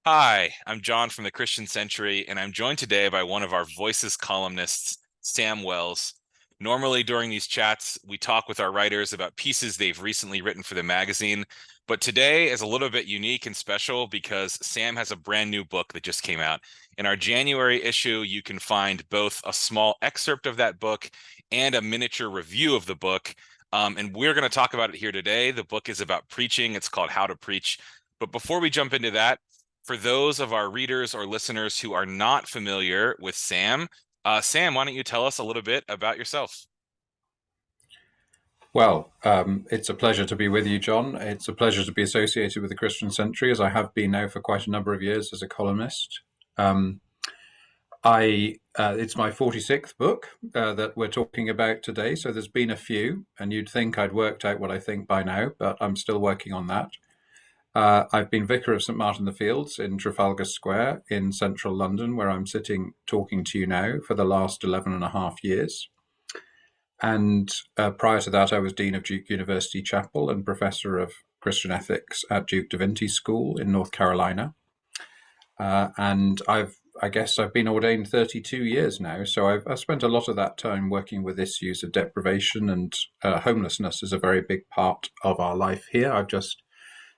Hi, I'm John from the Christian Century, and I'm joined today by one of our Voices columnists, Sam Wells. Normally, during these chats, we talk with our writers about pieces they've recently written for the magazine, but today is a little bit unique and special because Sam has a brand new book that just came out. In our January issue, you can find both a small excerpt of that book and a miniature review of the book. And we're going to talk about it here today. The book is about preaching. It's called How to Preach. But before we jump into that, for those of our readers or listeners who are not familiar with Sam, Sam, why don't you tell us a little bit about yourself? Well, it's a pleasure to be with you, John. It's a pleasure to be associated with the Christian Century, as I have been now for quite a number of years as a columnist. Um, it's my 46th book that we're talking about today, so there's been a few, and you'd think I'd worked out what I think by now, but I'm still working on that. I've been Vicar of St Martin the Fields in Trafalgar Square in central London, where I'm sitting talking to you now for the last 11 and a half years. And prior to that, I was Dean of Duke University Chapel and Professor of Christian Ethics at Duke Divinity School in North Carolina. And I guess I've been ordained 32 years now. So I've spent a lot of that time working with issues of deprivation, and homelessness is a very big part of our life here. I've just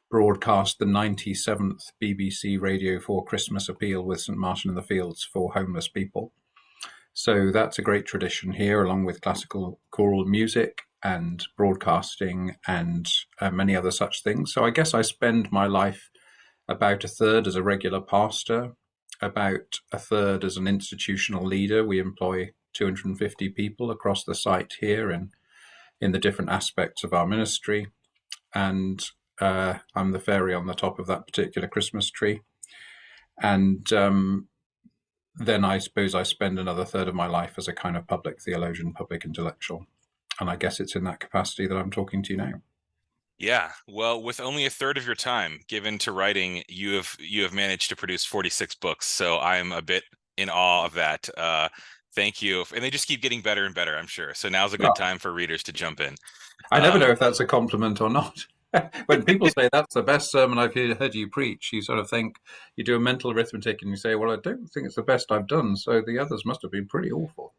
broadcast the 97th BBC Radio 4 Christmas appeal with St Martin in the Fields for homeless people. So that's a great tradition here, along with classical choral music and broadcasting and many other such things. So I guess I spend my life about a third as a regular pastor, about a third as an institutional leader. We employ 250 people across the site here and in the different aspects of our ministry. And I'm the fairy on the top of that particular Christmas tree. And then I suppose I spend another third of my life as a kind of public theologian, public intellectual. And I guess it's in that capacity that I'm talking to you now. Yeah, well, with only a third of your time given to writing, you have managed to produce 46 books. So I'm a bit in awe of that. Thank you. And they just keep getting better and better, I'm sure. So now's a good Well, time for readers to jump in. I never know Um, if that's a compliment or not. When people say that's the best sermon I've heard you preach, you sort of think, you do a mental arithmetic and you say, well, I don't think it's the best I've done. So the others must have been pretty awful.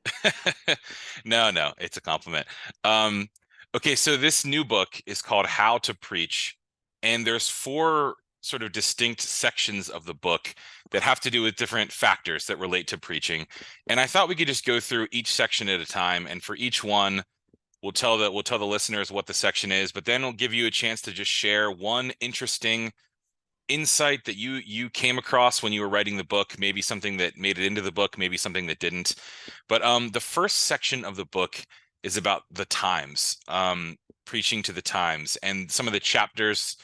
no, it's a compliment. Um, okay, so this new book is called How to Preach, and there's four sort of distinct sections of the book that have to do with different factors that relate to preaching. And I thought we could just go through each section at a time, and for each one, we'll tell the listeners what the section is, but then we'll give you a chance to just share one interesting insight that you came across when you were writing the book, maybe something that made it into the book, maybe something that didn't. But the first section of the book is about the times, preaching to the times, and some of the chapters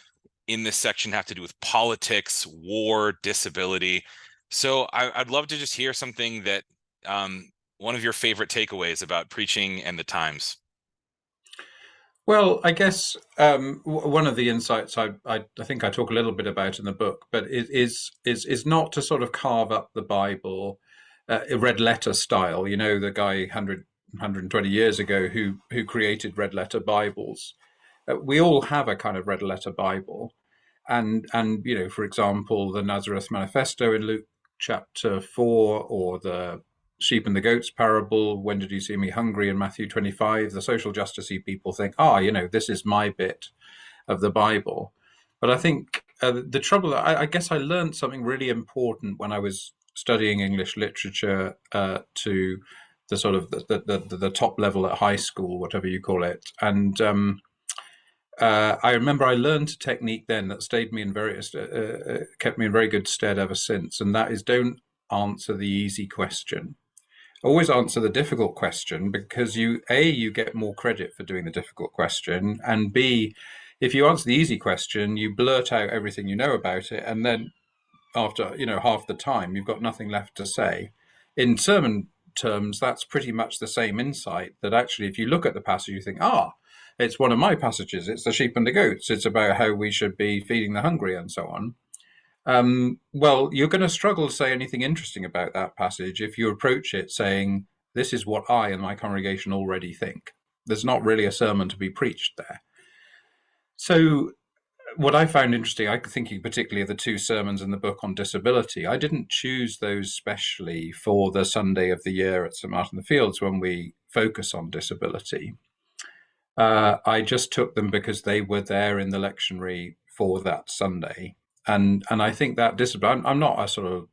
in this section have to do with politics, war, disability. So I'd love to just hear something that one of your favorite takeaways about preaching and the times. Well, I guess one of the insights I think I talk a little bit about in the book, but it is not to sort of carve up the Bible red letter style. You know, the guy 120 years ago who created red letter Bibles. We all have a kind of red letter Bible, and you know, for example, the Nazareth Manifesto in Luke chapter 4, or the sheep and the goats parable, when did you see me hungry, in Matthew 25. The social justicey people think, you know, this is my bit of the Bible. But I think the trouble, I guess I learned something really important when I was studying English literature to the sort of the top level at high school, whatever you call it. And I remember I learned a technique then that stayed me in kept me in very good stead ever since, and that is, don't answer the easy question. Always answer the difficult question, because you get more credit for doing the difficult question, and B, if you answer the easy question, you blurt out everything you know about it, and then after half the time, you've got nothing left to say. In sermon terms, that's pretty much the same insight. That actually, if you look at the passage, you think, it's one of my passages. It's the sheep and the goats. It's about how we should be feeding the hungry and so on. Well, you're going to struggle to say anything interesting about that passage if you approach it saying, this is what I and my congregation already think. There's not really a sermon to be preached there. So what I found interesting, I thinking particularly of the two sermons in the book on disability, I didn't choose those specially for the Sunday of the year at St Martin the Fields when we focus on disability. I just took them because they were there in the lectionary for that Sunday, and I think that discipline. I'm not a sort of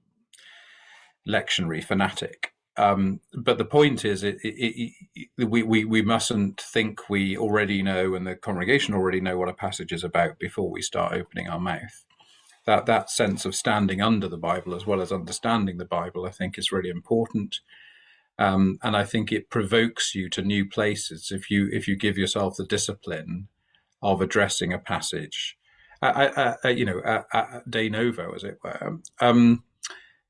lectionary fanatic, but the point is, we mustn't think we already know, and the congregation already know what a passage is about before we start opening our mouth. That sense of standing under the Bible as well as understanding the Bible, I think, is really important. And I think it provokes you to new places if you give yourself the discipline of addressing a passage, de novo, as it were.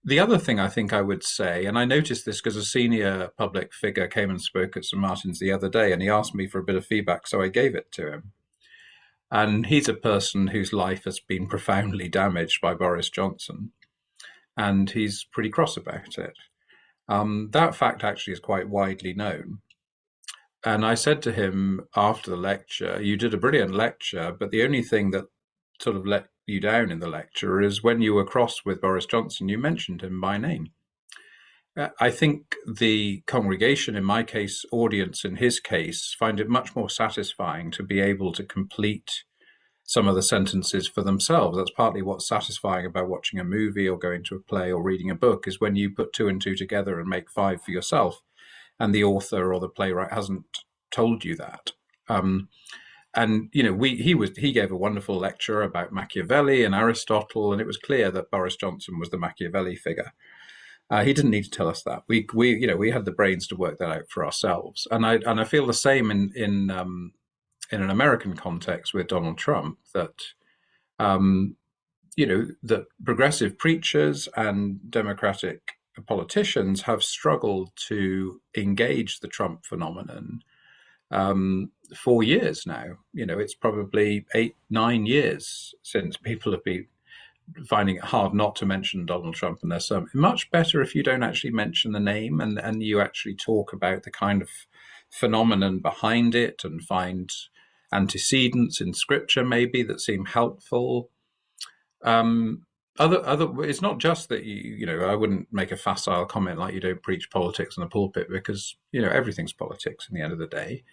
The other thing I think I would say, and I noticed this because a senior public figure came and spoke at St Martin's the other day, and he asked me for a bit of feedback, so I gave it to him. And he's a person whose life has been profoundly damaged by Boris Johnson, and he's pretty cross about it. That fact actually is quite widely known. And I said to him after the lecture, "You did a brilliant lecture, but the only thing that sort of let you down in the lecture is when you were cross with Boris Johnson, you mentioned him by name." I think the congregation, in my case, audience in his case, find it much more satisfying to be able to complete some of the sentences for themselves. That's partly what's satisfying about watching a movie or going to a play or reading a book, is when you put two and two together and make five for yourself, and the author or the playwright hasn't told you that. And he gave a wonderful lecture about Machiavelli and Aristotle, and it was clear that Boris Johnson was the Machiavelli figure. He didn't need to tell us that. We had the brains to work that out for ourselves, and I feel the same in an American context with Donald Trump, that that progressive preachers and Democratic politicians have struggled to engage the Trump phenomenon for years now. It's probably 8, 9 years since people have been finding it hard not to mention Donald Trump in their sermon. Much better if you don't actually mention the name, and you actually talk about the kind of phenomenon behind it and find antecedents in scripture maybe that seem helpful. It's not just that I wouldn't make a facile comment like you don't preach politics in the pulpit, because everything's politics in the end of the day.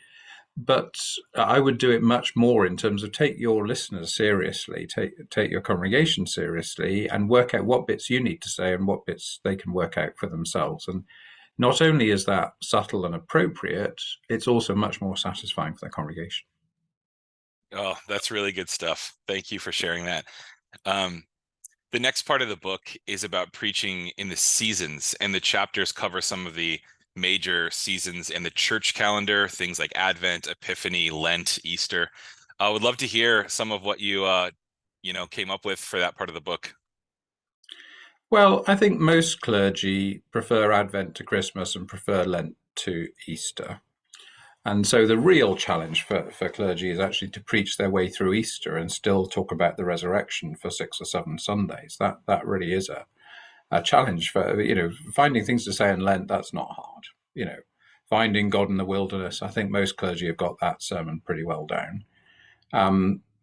But I would do it much more in terms of take your listeners seriously, take your congregation seriously, and work out what bits you need to say and what bits they can work out for themselves. And not only is that subtle and appropriate, it's also much more satisfying for the congregation. Oh, that's really good stuff. Thank you for sharing that. The next part of the book is about preaching in the seasons, and the chapters cover some of the major seasons in the church calendar, things like Advent, Epiphany, Lent, Easter. I would love to hear some of what you came up with for that part of the book. Well, I think most clergy prefer Advent to Christmas and prefer Lent to Easter. And so the real challenge for clergy is actually to preach their way through Easter and still talk about the resurrection for 6 or 7 Sundays. That really is a challenge for, finding things to say in Lent. That's not hard. Finding God in the wilderness, I think most clergy have got that sermon pretty well down.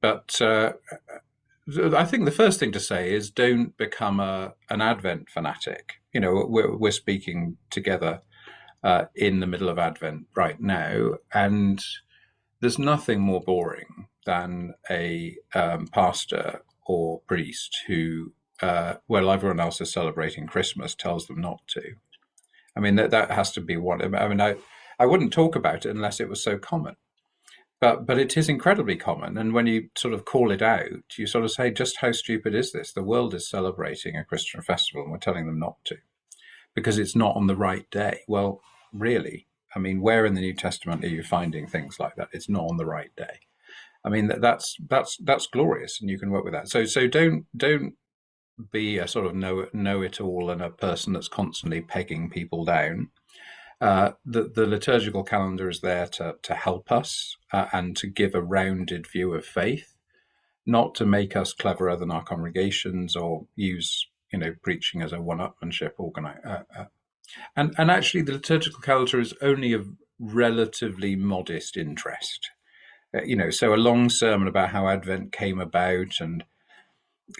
But I think the first thing to say is don't become an Advent fanatic. We're speaking together in the middle of Advent right now, and there's nothing more boring than a pastor or priest who, while everyone else is celebrating Christmas, tells them not to. I mean, that has to be one. I mean, I wouldn't talk about it unless it was so common. But it is incredibly common, and when you sort of call it out, you sort of say, just how stupid is this? The world is celebrating a Christian festival, and we're telling them not to, because it's not on the right day. Well, really? I mean, where in the New Testament are you finding things like that? It's not on the right day. I mean, that's glorious, and you can work with that. So don't be a sort of know it all and a person that's constantly pegging people down. The liturgical calendar is there to help us and to give a rounded view of faith, not to make us cleverer than our congregations or use preaching as a one-upmanship and actually the liturgical calendar is only of relatively modest interest. So a long sermon about how Advent came about, and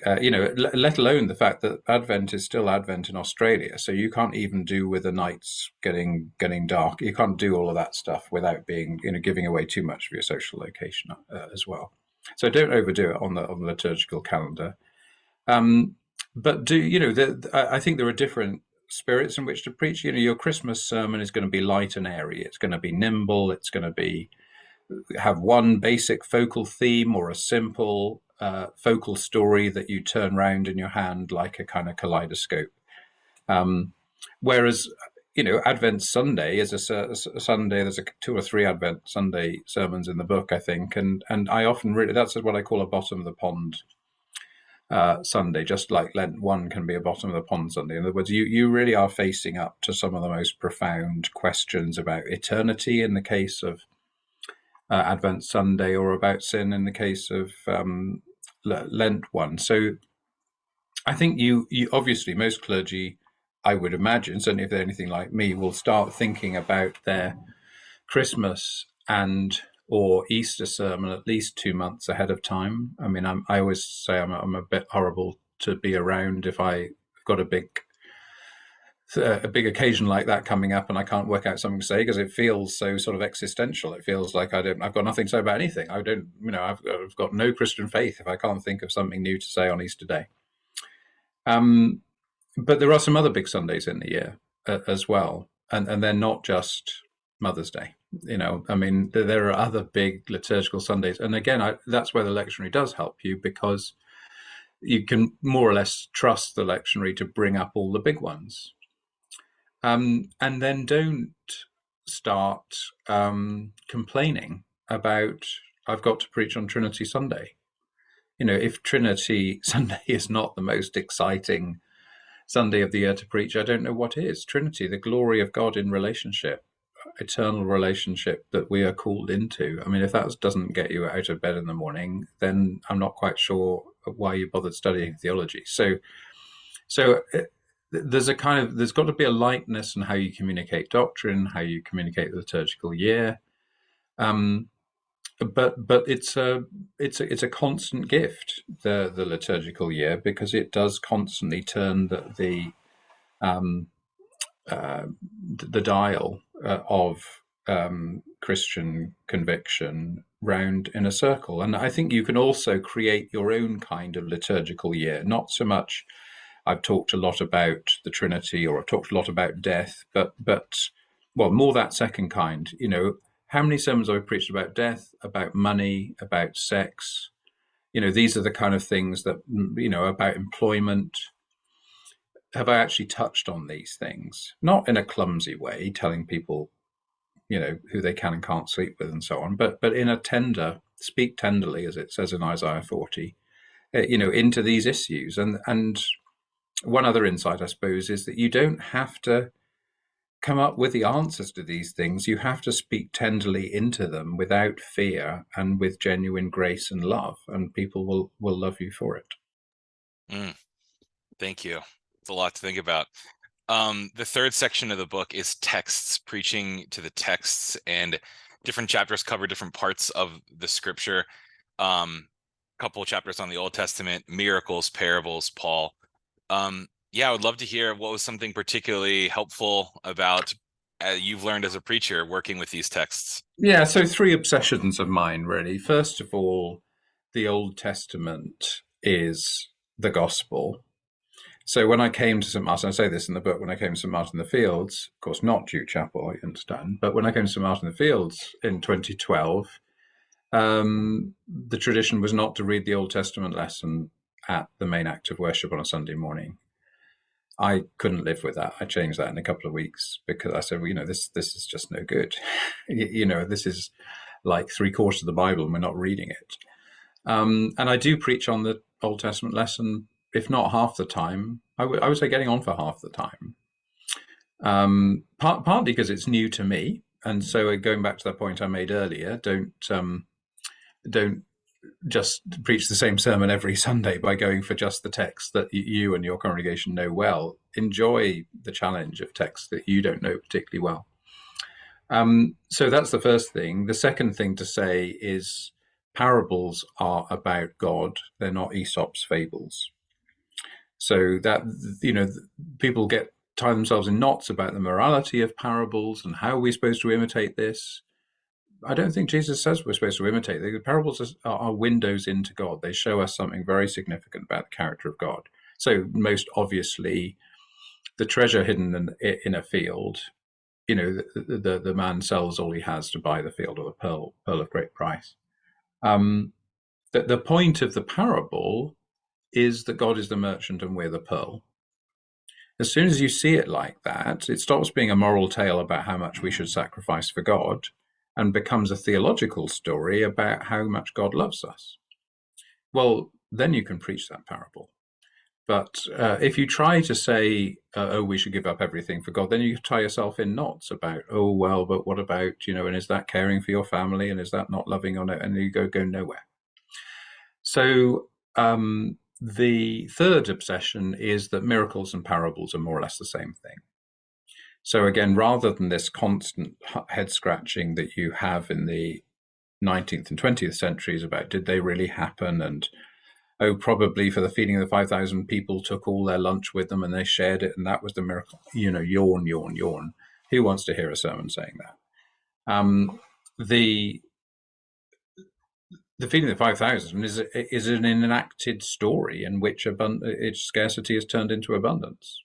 let alone the fact that Advent is still Advent in Australia, so you can't even do with the nights getting dark. You can't do all of that stuff without being, giving away too much of your social location as well. So don't overdo it on the liturgical calendar. Um, but I think there are different spirits in which to preach. Your Christmas sermon is going to be light and airy. It's going to be nimble. It's going to be have one basic focal theme or a simple focal story that you turn round in your hand like a kind of kaleidoscope. Um, Whereas, Advent Sunday is a Sunday. There's two or three Advent Sunday sermons in the book, I think, and I often really that's what I call a bottom of the pond Sunday, just like Lent 1 can be a bottom of the pond Sunday. In other words, you really are facing up to some of the most profound questions about eternity in the case of Advent Sunday, or about sin in the case of Lent 1. So I think you obviously, most clergy, I would imagine, certainly if they're anything like me, will start thinking about their Christmas and or Easter sermon at least 2 months ahead of time. I mean, I always say I'm a bit horrible to be around if I've got a big occasion like that coming up and I can't work out something to say, because it feels so sort of existential. It feels like I've got nothing to say about anything. I don't, I've got no Christian faith if I can't think of something new to say on Easter Day. But there are some other big Sundays in the year as well, and they're not just Mother's Day. I mean, there are other big liturgical Sundays, and again, that's where the lectionary does help you, because you can more or less trust the lectionary to bring up all the big ones. And then don't start complaining about, I've got to preach on Trinity Sunday. If Trinity Sunday is not the most exciting Sunday of the year to preach, I don't know what is. Trinity, the glory of God in relationship, eternal relationship that we are called into. I mean, if that doesn't get you out of bed in the morning, then I'm not quite sure why you bothered studying theology. So there's got to be a lightness in how you communicate doctrine, how you communicate the liturgical year. But it's a constant gift, the liturgical year, because it does constantly turn the dial of Christian conviction round in a circle. And I think you can also create your own kind of liturgical year. Not so much, I've talked a lot about the Trinity, or I've talked a lot about death, but well, more that second kind. How many sermons have I preached about death, about money, about sex? These are the kind of things that, about employment. Have I actually touched on these things? Not in a clumsy way, telling people, who they can and can't sleep with and so on, but in a speak tenderly, as it says in Isaiah 40, into these issues. And one other insight, I suppose, is that you don't have to come up with the answers to these things. You have to speak tenderly into them without fear and with genuine grace and love, and people will love you for it. Thank you. It's a lot to think about. The third section of the book is texts, preaching to the texts, and different chapters cover different parts of the scripture. Couple of chapters on the Old Testament, miracles, parables, Paul. Yeah, I would love to hear what was something particularly helpful about you've learned as a preacher working with these texts. Yeah, so three obsessions of mine, really. First of all, the Old Testament is the gospel. So when I came to St. Martin, I say this in the book, when I came to St. Martin in the Fields, of course, not Duke Chapel, I understand, but when I came to St. Martin in the Fields in 2012, the tradition was not to read the Old Testament lesson at the main act of worship on a Sunday morning. I couldn't live with that. I changed that in a couple of weeks, because I said, well, this is just no good. This is like 3/4 of the Bible and we're not reading it. And I do preach on the Old Testament lesson, if not half the time. I would say getting on for half the time. Partly because it's new to me, and so going back to that point I made earlier, don't just preach the same sermon every Sunday by going for just the text that you and your congregation know well. Enjoy the challenge of texts that you don't know particularly well. So that's the first thing. The second thing to say is parables are about God. They're not Aesop's fables. So that, you know, people get tie themselves in knots about the morality of parables and how we're supposed to imitate this. I don't think Jesus says we're supposed to imitate. The parables are windows into God. They show us something very significant about the character of God. So most obviously, the treasure hidden in a field. You know, the man sells all he has to buy the field, or the pearl of great price. Um, the point of the parable is that God is the merchant and we're the pearl. As soon as you see it like that, it stops being a moral tale about how much we should sacrifice for God and becomes a theological story about how much God loves us. Well, then you can preach that parable. But if you try to say, oh, we should give up everything for God, then you tie yourself in knots about, oh, well, but what about, you know, and is that caring for your family? And is that not loving on it? And you go nowhere. So the third obsession is that miracles and parables are more or less the same thing. So again, rather than this constant head scratching that you have in the 19th and 20th centuries about did they really happen, and oh, probably for the feeding of the 5,000 people took all their lunch with them and they shared it, and that was the miracle. You know, yawn, yawn, yawn. Who wants to hear a sermon saying that? The the feeding of the 5,000 is an enacted story in which its scarcity is turned into abundance.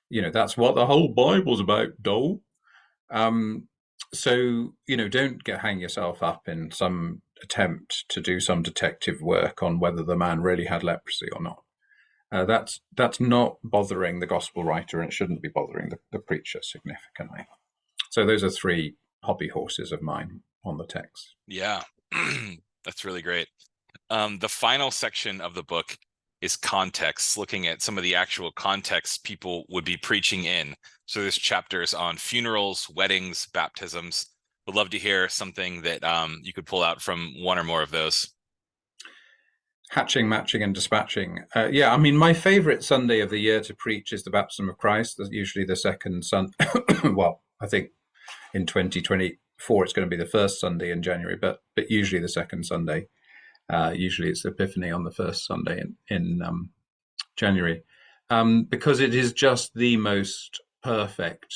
You know, that's what the whole Bible's about, doll. Um, so, you know, don't hang yourself up in some attempt to do some detective work on whether the man really had leprosy or not. That's not bothering the gospel writer, and it shouldn't be bothering the preacher significantly. So those are three hobby horses of mine on the text. Yeah, that's really great. The final section of the book is context, looking at some of the actual context people would be preaching in. So there's chapters on funerals, weddings, baptisms. Would love to hear something that you could pull out from one or more of those. Hatching, matching, and dispatching. Yeah, I mean, my favorite Sunday of the year to preach is the baptism of Christ. That's usually the second Sunday. Well, I think in 2024 it's going to be the first Sunday in January, but usually the second Sunday. Usually it's Epiphany on the first Sunday in January, because it is just the most perfect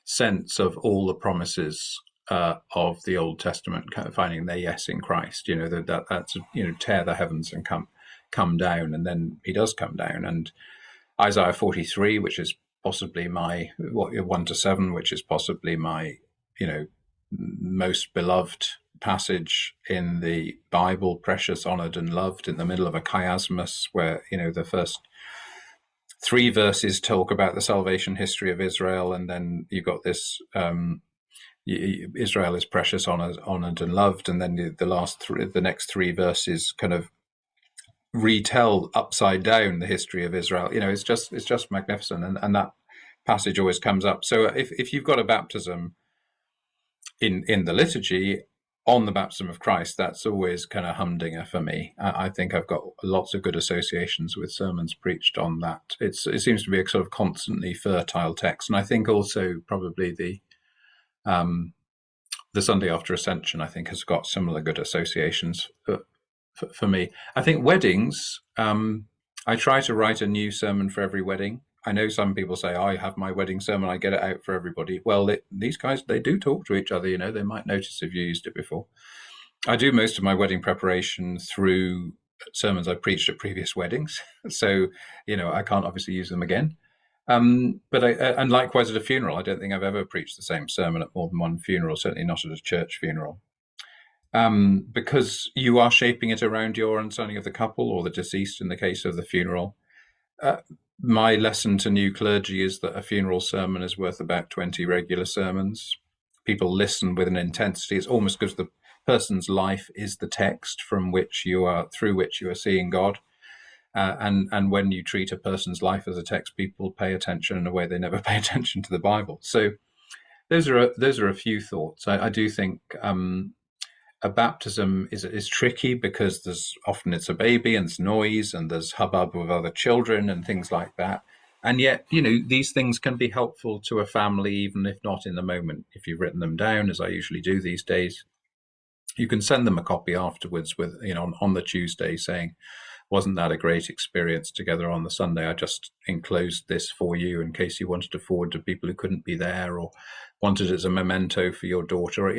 sense of all the promises of the Old Testament, kind of finding their yes in Christ. You know, that's, you know, tear the heavens and come down, and then he does come down. And Isaiah 43, which is possibly my 1 to 7, which is possibly my, you know, most beloved passage in the Bible, precious, honored, and loved, in the middle of a chiasmus, where, you know, the first 3 verses talk about the salvation history of Israel, and then you've got this Israel is precious, honored, and loved, and then the next 3 verses kind of retell upside down the history of Israel. You know, it's just magnificent, and that passage always comes up. So if you've got a baptism in the liturgy on the baptism of Christ, that's always kind of humdinger for me. I think I've got lots of good associations with sermons preached on that. It seems to be a sort of constantly fertile text, and I think also probably the Sunday after Ascension, I think, has got similar good associations for me. I think weddings. I try to write a new sermon for every wedding. I know some people say, I have my wedding sermon, I get it out for everybody. Well, these guys, they do talk to each other, you know, they might notice if you used it before. I do most of my wedding preparation through sermons I've preached at previous weddings. So, you know, I can't obviously use them again. And likewise at a funeral, I don't think I've ever preached the same sermon at more than one funeral, certainly not at a church funeral. Because you are shaping it around your understanding of the couple or the deceased in the case of the funeral. My lesson to new clergy is that a funeral sermon is worth about 20 regular sermons. People listen with an intensity. It's almost because the person's life is the text through which you are seeing God. And when you treat a person's life as a text, people pay attention in a way they never pay attention to the Bible. So those are a few thoughts. I do think a baptism is tricky because it's a baby and there's noise and there's hubbub with other children and things like that. And yet, these things can be helpful to a family, even if not in the moment. If you've written them down, as I usually do these days, you can send them a copy afterwards with, on the Tuesday saying, wasn't that a great experience together on the Sunday? I just enclosed this for you in case you wanted to forward to people who couldn't be there or wanted it as a memento for your daughter. Or,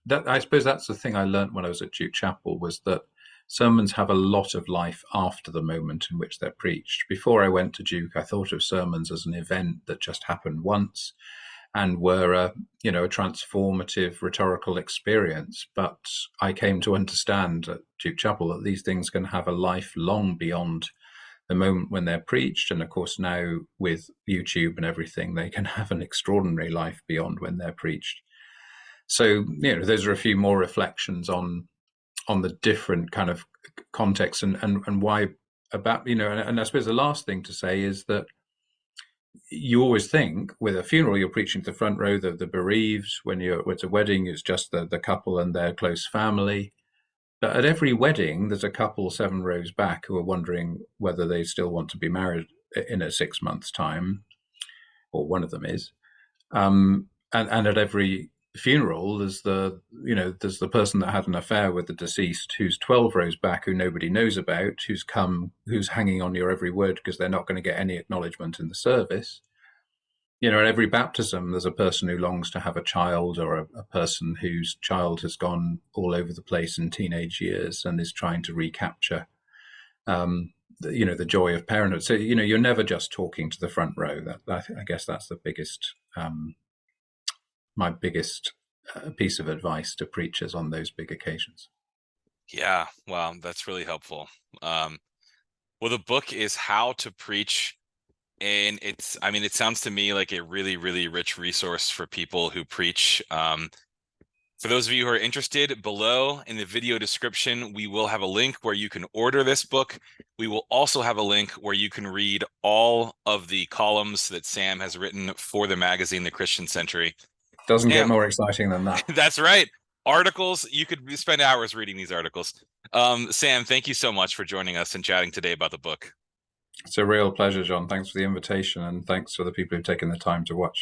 that I suppose that's the thing I learned when I was at Duke Chapel, was that sermons have a lot of life after the moment in which they're preached. Before I went to Duke, I thought of sermons as an event that just happened once and were a transformative rhetorical experience. But I came to understand at Duke Chapel that these things can have a life long beyond the moment when they're preached. And of course, now with YouTube and everything, they can have an extraordinary life beyond when they're preached. So, those are a few more reflections on the different kind of contexts and why about, and I suppose the last thing to say is that you always think with a funeral, you're preaching to the front row, the bereaved. When it's a wedding, it's just the couple and their close family. But at every wedding, there's a couple 7 rows back who are wondering whether they still want to be married in a 6 months' time, or one of them is. And at every funeral, there's the person that had an affair with the deceased, who's 12 rows back, who nobody knows about, who's hanging on your every word because they're not going to get any acknowledgement in the service. At every baptism, there's a person who longs to have a child, or a person whose child has gone all over the place in teenage years and is trying to recapture, the joy of parenthood. So, you're never just talking to the front row. I guess that's the biggest, my biggest piece of advice to preachers on those big occasions. Yeah, wow, that's really helpful. Well, the book is How to Preach, and it sounds to me like a really, really rich resource for people who preach. For those of you who are interested, below in the video description, we will have a link where you can order this book. We will also have a link where you can read all of the columns that Sam has written for the magazine, The Christian Century. Doesn't get Sam, more exciting than that. that's right. Articles, you could spend hours reading these articles. Sam, thank you so much for joining us and chatting today about the book. It's a real pleasure, John. Thanks for the invitation, and thanks for the people who've taken the time to watch.